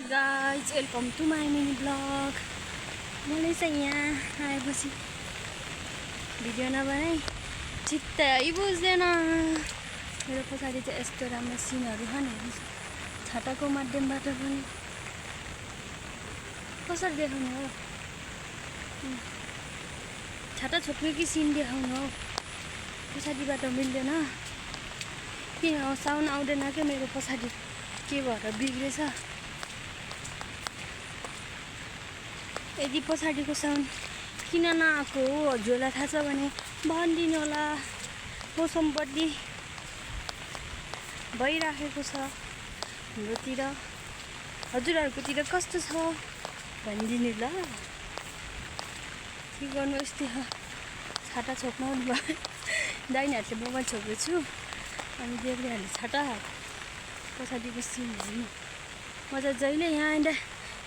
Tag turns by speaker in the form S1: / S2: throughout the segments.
S1: guys, welcome to my mini vlog. मैले चाहिँ यहाँ आएपछि भिडियो नबनाइ चित्तै बुझ्दैन। मेरो पछाडि चाहिँ यस्तो राम्रो सिनहरू छ नि, छाताको माध्यमबाट पनि कसरी देखाउनु हो, छाता छोप्ने कि सिन देखाउनु हो, पछाडिबाट मिल्दैन। किन साउन्ड आउँदैन क्या मेरो पछाडि, के भएर बिग्रेछ। यदि पछाडिको साउन्ड किन नआएको हो हजुरलाई थाहा छ भने भनिदिनु होला। मौसम बदली भइराखेको छ हाम्रोतिर, हजुरहरूकोतिर कस्तो छ भनिदिनु ल। के गर्नु, यस्तै हो। छाता छोप्न आउनुभयो, दाहिने हातले मोबाइल छोप्दैछु अनि देब्रे हातले छाता। पछाडिको सिन हेर्नु। म चाहिँ जहिले यहाँ आएर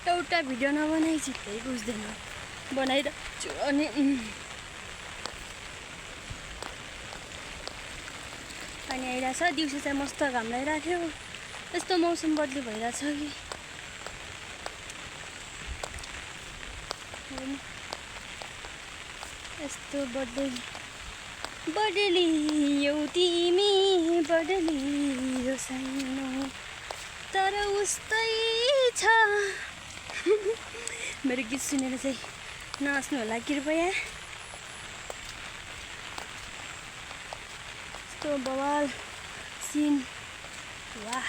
S1: एउटा भिडियो नबनाइ चित्तै बुझ्दैन, बनाइरहेछु। अनि पानी आइरहेछ, दिउँसो चाहिँ मस्त घाम लागिरहेको थियो। यस्तो मौसम बदली भइरहेछ कि यस्तो बदलियौ तिमी, बदलियो सानो तर उस्तै छ। मेरो गीत सुनेर चाहिँ नाच्नु होला कृपया। यस्तो बवाल सिन, वाह।